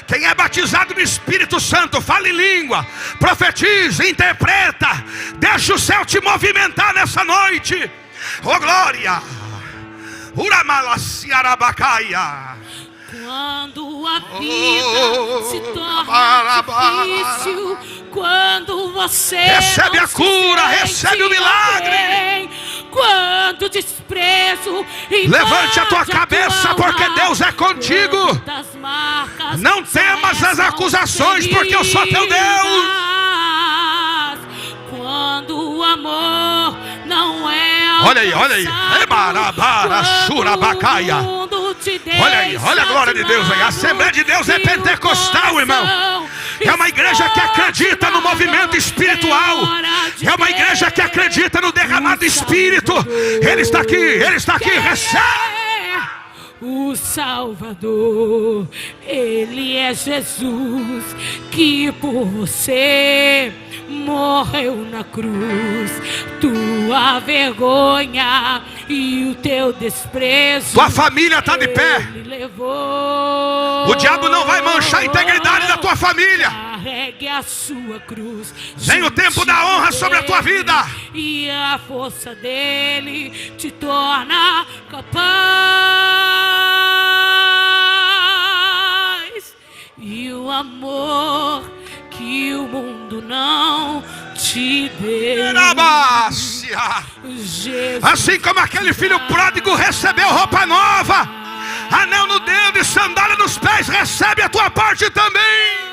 Quem é batizado no Espírito Santo, fala em língua, profetiza, interpreta. Deixa o céu te movimentar nessa noite. Oh glória. Uramalaciarabacaia. Quando a vida se torna difícil, quando você recebe a cura, recebe o milagre. Quando o desprezo levante a tua cabeça, porque Deus é contigo. Não temas as acusações, porque eu sou teu Deus. Quando o amor não é olha aí, olha aí. Olha aí, olha a glória de Deus aí. A Assembleia de Deus é pentecostal, irmão. É uma igreja que acredita no movimento espiritual. É uma igreja que acredita no derramado Espírito. Ele está aqui, recebe. O Salvador, Ele é Jesus, que por você morreu na cruz. Tua vergonha e o teu desprezo, tua família está de pé. Ele levou. O diabo não vai manchar a integridade da tua família. Carregue a sua cruz. Vem o tempo da honra sobre a tua vida. E a força dele te torna capaz. E o amor que o mundo não te deu. Jesus, assim como aquele filho pródigo recebeu roupa nova, anel no dedo e sandália nos pés, recebe a tua parte também.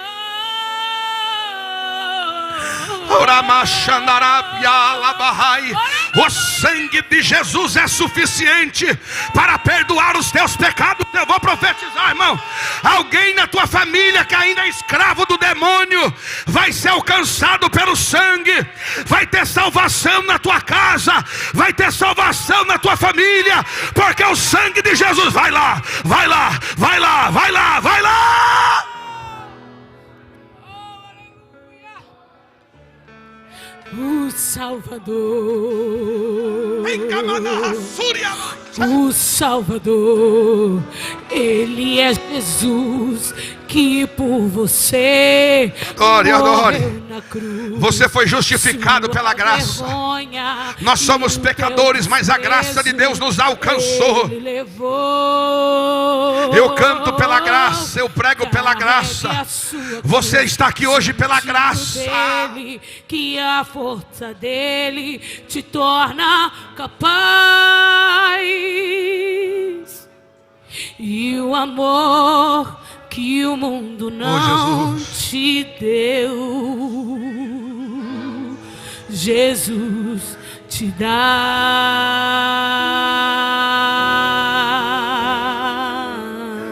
O sangue de Jesus é suficiente para perdoar os teus pecados. Eu vou profetizar, irmão. Alguém na tua família que ainda é escravo do demônio vai ser alcançado pelo sangue. Vai ter salvação na tua casa, vai ter salvação na tua família, porque o sangue de Jesus vai lá, vai lá, vai lá, vai lá, vai lá. O Salvador, o Salvador, Ele é Jesus, que por você morreu na cruz. Você foi justificado pela graça. Nós somos pecadores, mas a graça de Deus nos alcançou. Eu canto pela graça, eu prego pela graça. Você está aqui hoje pela graça. Que a força dele te torna capaz. E o amor que o mundo não te deu, Jesus te dá.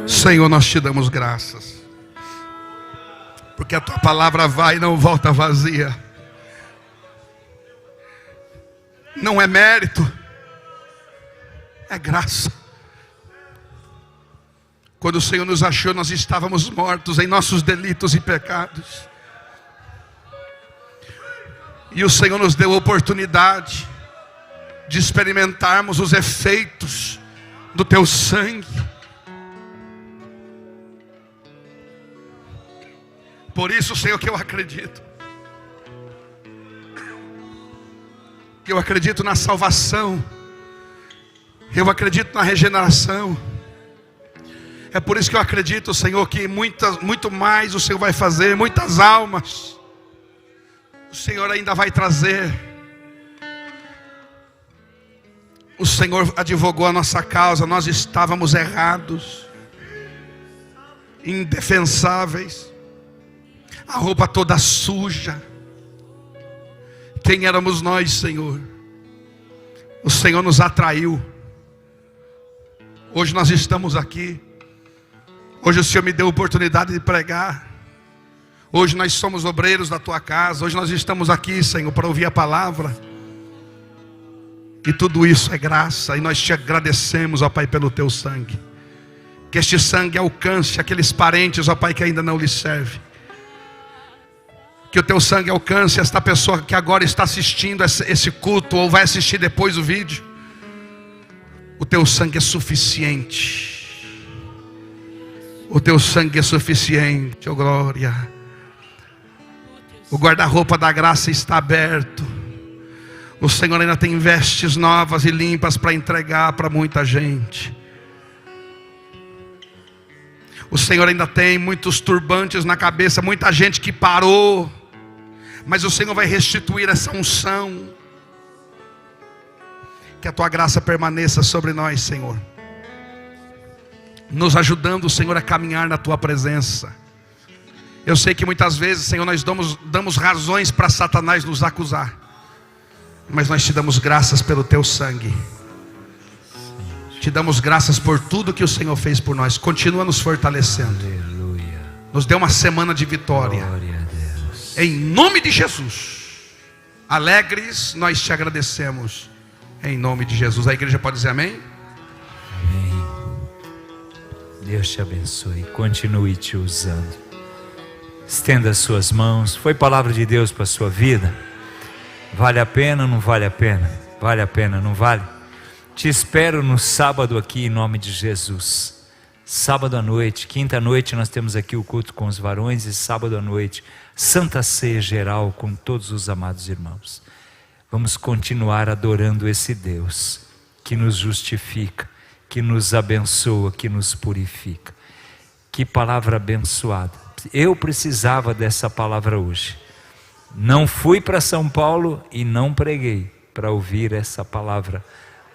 Senhor, nós te damos graças, porque a tua palavra vai e não volta vazia. Não é mérito, é graça. Quando o Senhor nos achou, nós estávamos mortos em nossos delitos e pecados. E o Senhor nos deu a oportunidade de experimentarmos os efeitos do teu sangue. Por isso, Senhor, que eu acredito. Eu acredito na salvação. Eu acredito na regeneração. É por isso que eu acredito, Senhor, que muito mais o Senhor vai fazer, muitas almas o Senhor ainda vai trazer. O Senhor advogou a nossa causa, nós estávamos errados, indefensáveis, a roupa toda suja. Quem éramos nós, Senhor? O Senhor nos atraiu. Hoje nós estamos aqui. Hoje o Senhor me deu a oportunidade de pregar. Hoje nós somos obreiros da tua casa. Hoje nós estamos aqui, Senhor, para ouvir a palavra. E tudo isso é graça. E nós te agradecemos, ó Pai, pelo teu sangue. Que este sangue alcance aqueles parentes, ó Pai, que ainda não lhe servem. Que o teu sangue alcance esta pessoa que agora está assistindo esse culto, ou vai assistir depois o vídeo. O teu sangue é suficiente. O teu sangue é suficiente, oh glória. O guarda-roupa da graça está aberto. O Senhor ainda tem vestes novas e limpas para entregar para muita gente. O Senhor ainda tem muitos turbantes na cabeça, muita gente que parou. Mas o Senhor vai restituir essa unção. Que a tua graça permaneça sobre nós, Senhor, nos ajudando, Senhor, a caminhar na tua presença. Eu sei que muitas vezes, Senhor, nós damos razões para Satanás nos acusar, mas nós te damos graças pelo teu sangue. Te damos graças por tudo que o Senhor fez por nós. Continua nos fortalecendo. Aleluia. Nos dê uma semana de vitória. Glória a Deus. Em nome de Jesus. Alegres, nós te agradecemos. Em nome de Jesus. A igreja pode dizer amém? Amém. Deus te abençoe. Continue te usando. Estenda as suas mãos. Foi palavra de Deus para a sua vida? Vale a pena ou não vale a pena? Vale a pena, não vale? Te espero no sábado aqui em nome de Jesus. Sábado à noite, quinta à noite nós temos aqui o culto com os varões, e sábado à noite, Santa Ceia geral com todos os amados irmãos. Vamos continuar adorando esse Deus que nos justifica, que nos abençoa, que nos purifica. Que palavra abençoada. Eu precisava dessa palavra hoje. Não fui para São Paulo e não preguei para ouvir essa palavra.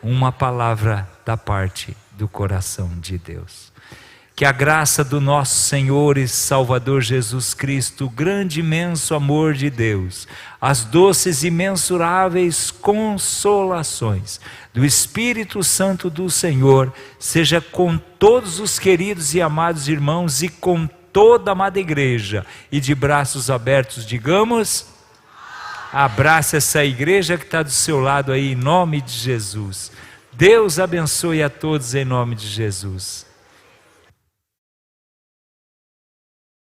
Uma palavra da parte do coração de Deus. Que a graça do nosso Senhor e Salvador Jesus Cristo, o grande e imenso amor de Deus, as doces e mensuráveis consolações do Espírito Santo do Senhor, seja com todos os queridos e amados irmãos e com toda a amada igreja. E de braços abertos digamos: abraça essa igreja que está do seu lado aí, em nome de Jesus. Deus abençoe a todos em nome de Jesus.